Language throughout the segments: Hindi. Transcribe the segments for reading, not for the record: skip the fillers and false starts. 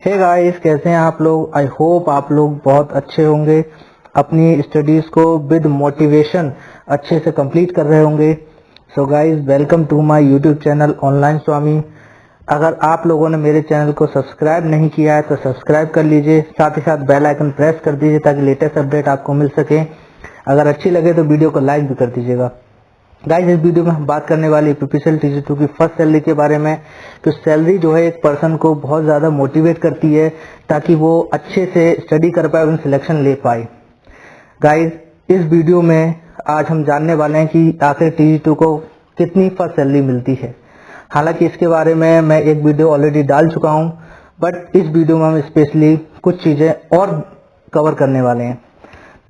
हे गाइस, कैसे हैं आप लोग। आई होप आप लोग बहुत अच्छे होंगे, अपनी स्टडीज़ को विद मोटिवेशन अच्छे से कंप्लीट कर रहे होंगे। So guys, welcome to my YouTube channel online Swami. अगर आप लोगों ने मेरे चैनल को सब्सक्राइब नहीं किया है तो सब्सक्राइब कर लीजिए, साथ ही साथ बेल आइकन प्रेस कर दीजिए ताकि लेटेस्ट अपडेट आपको मिल सके। अगर अच्छी लगे तो वीडियो को लाइक भी कर दीजिएगा। गाइस, इस वीडियो में हम बात करने वाली PPCL TG2 की फर्स्ट सैलरी के बारे में। तो सैलरी जो है एक पर्सन को बहुत ज़्यादा मोटिवेट करती है ताकि वो अच्छे से स्टडी कर पाए और सिलेक्शन ले पाए। गाइस, इस वीडियो में आज हम जानने वाले हैं कि आखिर TG2 को कितनी फर्स्ट सैलरी मिलती है। हालांकि इसके बारे में मैं एक वीडियो ऑलरेडी डाल चुका हूं, बट इस वीडियो में हम स्पेशली कुछ चीज़ें और कवर करने वाले हैं।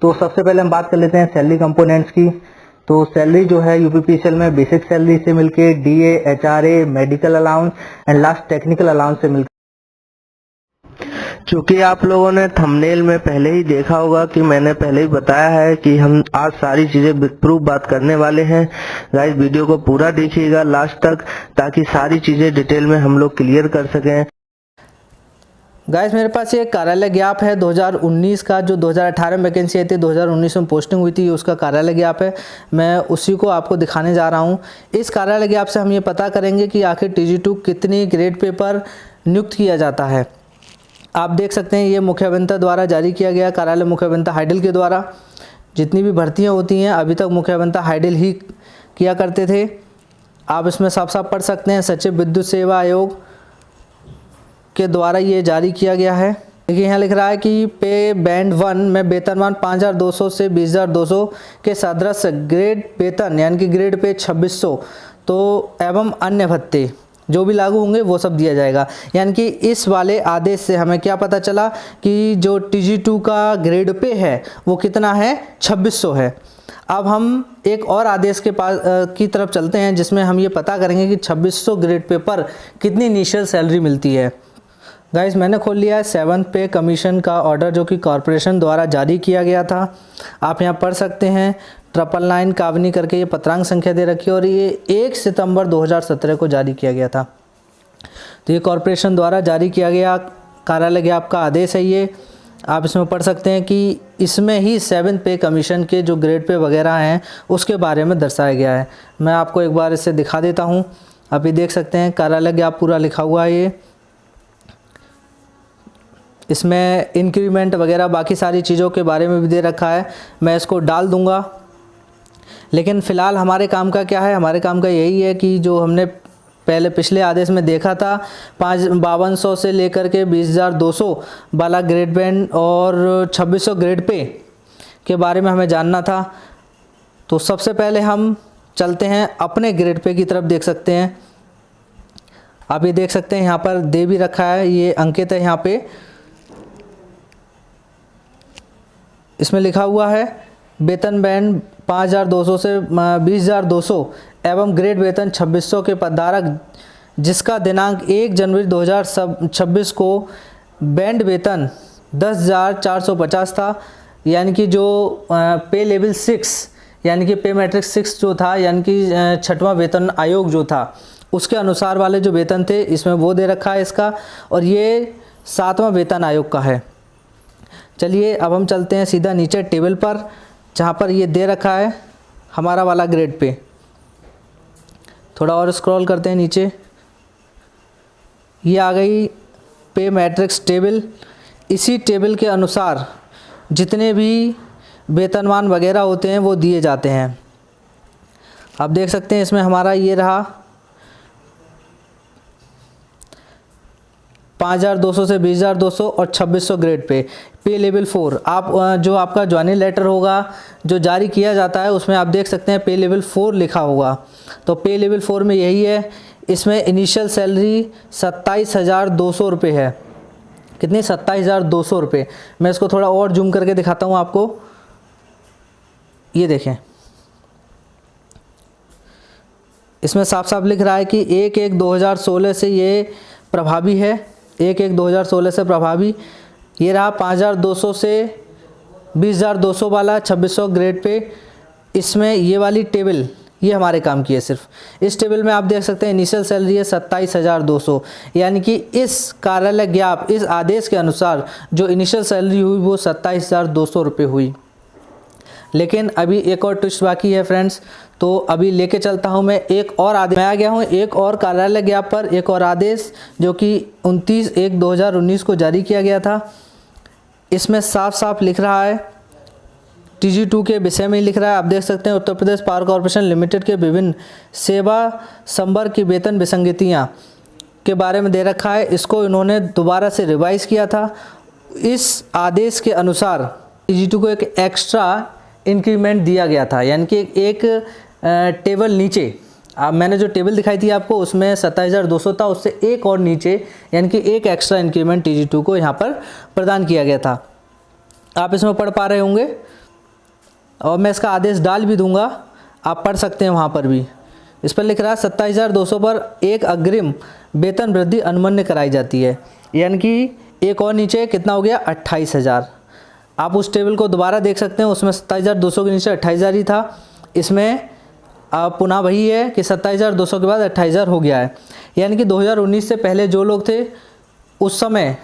तो सबसे पहले हम बात कर लेते हैं सैलरी कंपोनेंट्स की। तो सैलरी जो है यूपीपीसीएल में बेसिक सैलरी से मिलके DA, HRA, medical allowance and last technical allowance से मिलकर, चूंकि आप लोगों ने थंबनेल में पहले ही देखा होगा कि मैंने पहले ही बताया है कि हम आज सारी चीजें विद प्रूफ बात करने वाले हैं। गाइस, वीडियो को पूरा देखिएगा लास्ट तक ताकि सारी चीजें डिटेल में हम लोग क्लियर कर सकें। गाइस, मेरे पास ये कार्यालय ज्ञाप है 2019 का, जो 2018 में वैकेंसी आई थी, 2019 में पोस्टिंग हुई थी, उसका कार्यालय ज्ञाप है। मैं उसी को आपको दिखाने जा रहा हूँ। इस कार्यालय ज्ञाप से हम ये पता करेंगे कि आखिर TG2 कितनी ग्रेड पे पर नियुक्त किया जाता है। आप देख सकते हैं ये मुख्य अभियंता द्वारा जारी किया गया कार्यालय मुख्य अभियंता हाइडल के द्वारा। जितनी भी भर्तियाँ होती हैं अभी तक मुख्य अभियंता हाइडल ही किया करते थे। आप इसमें साफ साफ पढ़ सकते हैं, सचिव विद्युत सेवा आयोग के द्वारा ये जारी किया गया है। देखिए यहाँ लिख रहा है कि पे बैंड 1 में वेतनमान 5200 से 20200 के सदृश ग्रेड वेतन यानी कि ग्रेड पे 2600 तो एवं अन्य भत्ते जो भी लागू होंगे वो सब दिया जाएगा। यानी कि इस वाले आदेश से हमें क्या पता चला कि जो TG2 का ग्रेड पे है वो कितना है, 2600 है। अब हम एक और आदेश के पास की तरफ चलते हैं जिसमें हम ये पता करेंगे कि 2600 ग्रेड पे पर कितनी इनिशियल सैलरी मिलती है। गाइस, मैंने खोल लिया है 7th पे कमीशन का ऑर्डर जो कि कॉरपोरेशन द्वारा जारी किया गया था। आप यहाँ पढ़ सकते हैं 999 कावनी करके ये पत्रांक संख्या दे रखी है और ये 1 सितंबर 2017 को जारी किया गया था। तो ये कॉरपोरेशन द्वारा जारी किया गया कार्यालय ज्ञाप का आदेश है। ये आप इसमें पढ़ सकते हैं कि इसमें ही 7th पे कमीशन के जो ग्रेड पे वगैरह हैं उसके बारे में दर्शाया गया है। मैं आपको एक बार इसे दिखा देता हूँ। आप ये देख सकते हैं कार्यालय ज्ञाप पूरा लिखा हुआ है। ये इसमें इंक्रीमेंट वगैरह बाकी सारी चीज़ों के बारे में भी दे रखा है। मैं इसको डाल दूंगा, लेकिन फ़िलहाल हमारे काम का क्या है, हमारे काम का यही है कि जो हमने पहले पिछले आदेश में देखा था 5200 से लेकर के 20200 वाला ग्रेड बैंड और 2600 ग्रेड पे के बारे में हमें जानना था। तो सबसे पहले हम चलते हैं अपने ग्रेड पे की तरफ। देख सकते हैं आप, ये देख सकते हैं यहाँ पर दे भी रखा है, ये अंकित है यहाँ पे। इसमें लिखा हुआ है वेतन बैंड 5200 से 20200 एवं ग्रेड वेतन 2600 के पदधारक जिसका दिनांक 1 जनवरी 2026 को बैंड वेतन 10,450 था। यानी कि जो पे लेवल 6 यानी कि पे मैट्रिक्स 6 जो था, यानी कि 6वां वेतन आयोग जो था उसके अनुसार वाले जो वेतन थे इसमें वो दे रखा है इसका, और ये 7वां वेतन आयोग का है। चलिए अब हम चलते हैं सीधा नीचे टेबल पर जहाँ पर ये दे रखा है हमारा वाला ग्रेड पे। थोड़ा और स्क्रॉल करते हैं नीचे, ये आ गई पे मैट्रिक्स टेबल। इसी टेबल के अनुसार जितने भी वेतनमान वगैरह होते हैं वो दिए जाते हैं। आप देख सकते हैं इसमें हमारा ये रहा 5200 से 20200 और 2600 ग्रेड पे लेवल 4। आप जो आपका ज्वाइनिंग लेटर होगा जो जारी किया जाता है उसमें आप देख सकते हैं पे लेवल 4 लिखा होगा। तो पे लेवल 4 में यही है। इसमें इनिशियल सैलरी 27,200 रुपये है। कितनी? 27,200 रुपये। मैं इसको थोड़ा और जूम करके दिखाता हूँ आपको। ये देखें, इसमें साफ साफ लिख रहा है कि 1/1/2016 से ये प्रभावी है। 1/1/2016 से प्रभावी। ये रहा 5,200 से 20,200 वाला 2600 ग्रेड पे। इसमें ये वाली टेबल ये हमारे काम की है सिर्फ। इस टेबल में आप देख सकते हैं इनिशियल सैलरी है 27,200, यानी कि इस कार्यालय ज्ञाप इस आदेश के अनुसार जो इनिशियल सैलरी हुई वो 27,200 रुपये हुई। लेकिन अभी एक और ट्विस्ट बाकी है फ्रेंड्स, तो अभी लेके चलता हूँ मैं एक और आदेश। मैं आ गया हूँ एक और कार्यालय ज्ञाप पर, एक और आदेश जो कि 29/1/2019 को जारी किया गया था। इसमें साफ साफ लिख रहा है, TG2 के विषय में ही लिख रहा है। आप देख सकते हैं Uttar Pradesh power corporation limited के विभिन्न सेवा संवर्ग की वेतन विसंगतियाँ के बारे में दे रखा है। इसको इन्होंने दोबारा से रिवाइज़ किया था। इस आदेश के अनुसार TG2 को एक एक्स्ट्रा इंक्रीमेंट दिया गया था, यानी कि एक टेबल नीचे, मैंने जो टेबल दिखाई थी आपको उसमें 27,200 था, उससे एक और नीचे यानी कि एक एक्स्ट्रा इंक्रीमेंट TG2 को यहाँ पर प्रदान किया गया था। आप इसमें पढ़ पा रहे होंगे और मैं इसका आदेश डाल भी दूंगा, आप पढ़ सकते हैं वहाँ पर भी। इस पर लिख रहा है 27,200 पर एक अग्रिम वेतन वृद्धि अनुमन्य कराई जाती है, यानी कि एक और नीचे कितना हो गया 28,000। आप उस टेबल को दोबारा देख सकते हैं, उसमें 27,200 के नीचे 28,000 ही था। इसमें पुनः वही है कि 27,200 के बाद 28,000 हो गया है, यानी कि 2019 से पहले जो लोग थे उस समय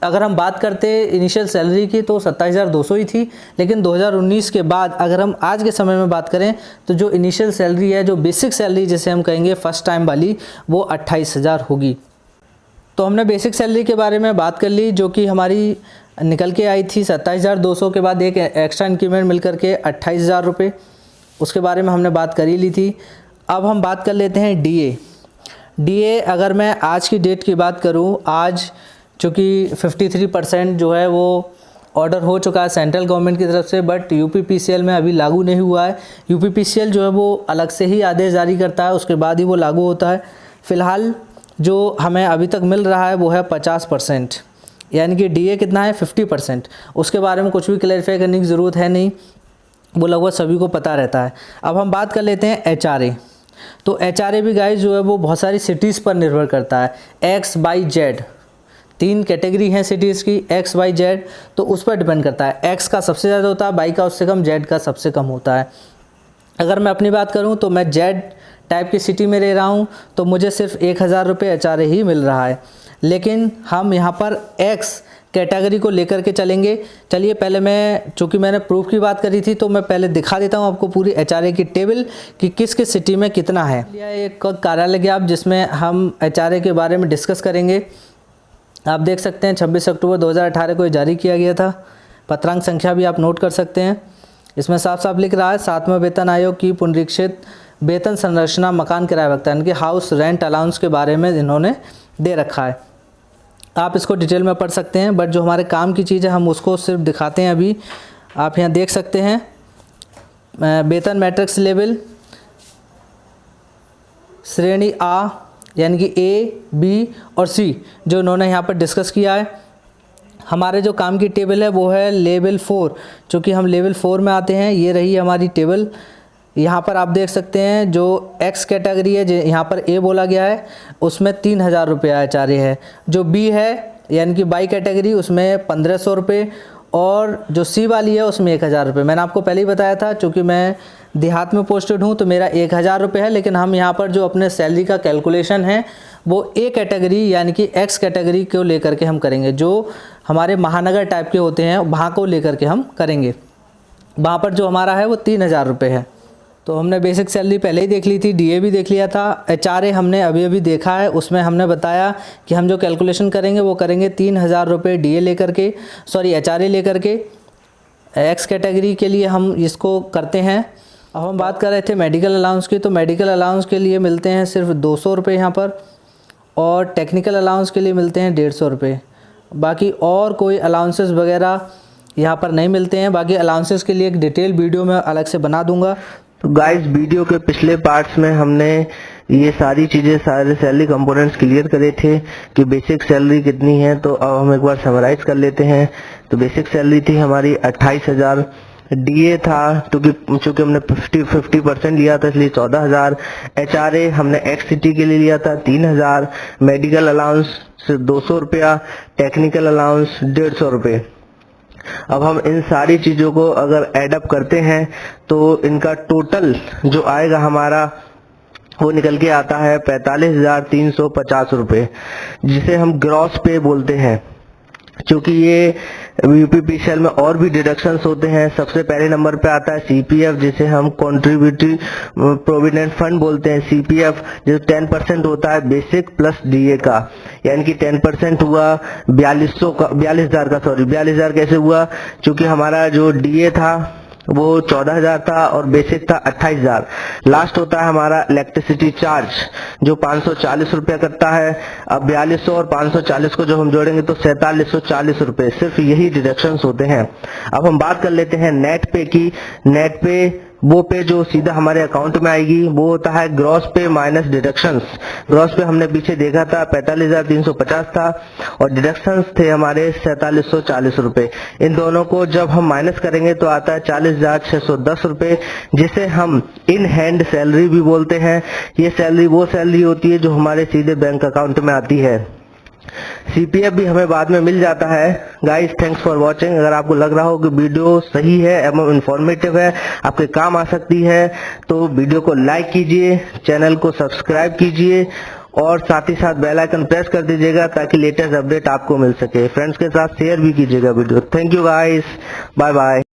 अगर हम बात करते इनिशियल सैलरी की तो 27,200 ही थी। लेकिन 2019 के बाद अगर हम आज के समय में बात करें तो जो इनिशियल सैलरी है, जो बेसिक सैलरी जिसे हम कहेंगे फर्स्ट टाइम वाली, वो 28,000 होगी। तो हमने बेसिक सैलरी के बारे में बात कर ली जो कि हमारी निकल के आई थी 27,200 के बाद एक एक्स्ट्रा इंक्रीमेंट मिल करके 28,000 रुपये, उसके बारे में हमने बात कर ही ली थी। अब हम बात कर लेते हैं DA। अगर मैं आज की डेट की बात करूं, आज चूँकि 53% जो है वो ऑर्डर हो चुका है सेंट्रल गवर्नमेंट की तरफ से, बट UPPCL में अभी लागू नहीं हुआ है। UPPCL जो है वो अलग से ही आदेश जारी करता है, उसके बाद ही वो लागू होता है। फ़िलहाल जो हमें अभी तक मिल रहा है वो है 50%, यानी कि DA कितना है 50%। उसके बारे में कुछ भी क्लैरिफाई करने की ज़रूरत है नहीं, वो लगभग सभी को पता रहता है। अब हम बात कर लेते हैं HRA। तो HRA भी गाइस जो है वो बहुत सारी सिटीज़ पर निर्भर करता है। X, Y, Z 3 कैटेगरी हैं सिटीज़ की, X, Y, Z, तो उस पर डिपेंड करता है। X का सबसे ज़्यादा होता है, Y का उससे कम, Z का सबसे कम होता है। अगर मैं अपनी बात करूं तो मैं Z टाइप की सिटी में रह रहा हूं, तो मुझे सिर्फ 1,000 रुपये HRA ही मिल रहा है। लेकिन हम यहाँ पर X कैटेगरी को लेकर के चलेंगे। चलिए पहले मैं, चूँकि मैंने प्रूफ की बात करी थी, तो मैं पहले दिखा देता हूँ आपको पूरी HRA की टेबल कि किस किस सिटी में कितना है। यह एक कार्यालय ज्ञाप जिसमें हम HRA के बारे में डिस्कस करेंगे। आप देख सकते हैं 26 अक्टूबर 2018 को ये जारी किया गया था। पत्रांक संख्या भी आप नोट कर सकते हैं। इसमें साफ साफ लिख रहा है 7वें वेतन आयोग की पुनरीक्षित वेतन संरचना मकान किराया भत्ता यानी कि हाउस रेंट अलाउंस के बारे में इन्होंने दे रखा है। आप इसको डिटेल में पढ़ सकते हैं, बट जो हमारे काम की चीज़ है हम उसको सिर्फ दिखाते हैं। अभी आप यहाँ देख सकते हैं वेतन मैट्रिक्स लेवल श्रेणी A यानी कि A, B और C जो इन्होंने यहाँ पर डिस्कस किया है। हमारे जो काम की टेबल है वो है लेवल 4, चूँकि हम लेवल 4 में आते हैं। ये रही हमारी टेबल। यहाँ पर आप देख सकते हैं जो X कैटेगरी है, जो यहाँ पर A बोला गया है, उसमें 3,000 रुपये HRA है। जो B है यानी कि Y कैटेगरी, उसमें 1,500 रुपये, और जो C वाली है उसमें 1,000 रुपये। मैंने आपको पहले ही बताया था, चूँकि मैं देहात में पोस्टेड हूँ तो मेरा 1,000 रुपये है। लेकिन हम यहाँ पर जो अपने सैलरी का कैलकुलेशन है वो A कैटेगरी यानी कि X कैटेगरी को लेकर के हम करेंगे। जो हमारे महानगर टाइप के होते हैं वहाँ को लेकर के हम करेंगे। वहाँ पर जो हमारा है वो 3,000 रुपये है। तो हमने बेसिक सैलरी पहले ही देख ली थी, DA भी देख लिया था, HRA हमने अभी अभी देखा है। उसमें हमने बताया कि हम जो कैलकुलेशन करेंगे वो करेंगे 3,000 रुपये DA लेकर के, HRA लेकर के। X कैटेगरी के लिए हम इसको करते हैं। अब हम बात कर रहे थे मेडिकल अलाउंस की, तो मेडिकल अलाउंस के लिए मिलते हैं सिर्फ 200 रुपये यहाँ पर, और टेक्निकल अलाउंस के लिए मिलते हैं 150 रुपये। बाकी और कोई अलाउंसेस वगैरह यहाँ पर नहीं मिलते हैं। बाकी अलाउंसेस के लिए एक डिटेल वीडियो मैं अलग से बना दूंगा। तो गाइस वीडियो के पिछले पार्ट्स में हमने ये सारी चीज़ें, सारे सैलरी कंपोनेंट्स क्लियर करे थे कि बेसिक सैलरी कितनी है। तो अब हम एक बार समराइज कर लेते हैं। तो बेसिक सैलरी थी हमारी 28,000, DA था चूँकि हमने 50% लिया था इसलिए 14,000, HRA हमने X सिटी के लिए लिया था 3,000, मेडिकल अलाउंस 200 रुपया, टेक्निकल अलाउंस 150 रुपये। अब हम इन सारी चीजों को अगर एडअप करते हैं तो इनका टोटल जो आएगा हमारा वो निकल के आता है 45,350 रुपए, जिसे हम ग्रॉस पे बोलते हैं। क्योंकि ये यूपीपीसीएल में और भी डिडक्शंस होते हैं। सबसे पहले नंबर पे आता है सीपीएफ, जिसे हम कंट्रीब्यूटरी प्रोविडेंट फंड बोलते हैं। सीपीएफ जो 10% होता है बेसिक प्लस डीए का, यानी कि 10% हुआ 42,000 का। 42,000 कैसे हुआ? क्योंकि हमारा जो डीए था वो 14,000 था और बेसिक था 28,000। लास्ट होता है हमारा इलेक्ट्रिसिटी चार्ज जो 540 रुपया करता है। अब 4200 और 540 को जो हम जोड़ेंगे तो 4740 रुपए, सिर्फ यही डिडक्शंस होते हैं। अब हम बात कर लेते हैं नेट पे की। नेट पे वो पे जो सीधा हमारे अकाउंट में आएगी वो होता है ग्रॉस पे माइनस डिडक्शंस। ग्रॉस पे हमने पीछे देखा था 45,350 था और डिडक्शंस थे हमारे 4740 रुपए। इन दोनों को जब हम माइनस करेंगे तो आता है 40,610 रुपए, जिसे हम इन हैंड सैलरी भी बोलते हैं। ये सैलरी वो सैलरी होती है जो हमारे सीधे बैंक अकाउंट में आती है। सीपीएफ भी हमें बाद में मिल जाता है। Guys thanks for watching. अगर आपको लग रहा हो कि वीडियो सही है एवं इंफॉर्मेटिव है, आपके काम आ सकती है, तो वीडियो को लाइक कीजिए, चैनल को सब्सक्राइब कीजिए और साथ ही साथ बेल आइकन प्रेस कर दीजिएगा ताकि लेटेस्ट अपडेट आपको मिल सके। फ्रेंड्स के साथ शेयर भी कीजिएगा video. Thank you guys, bye bye.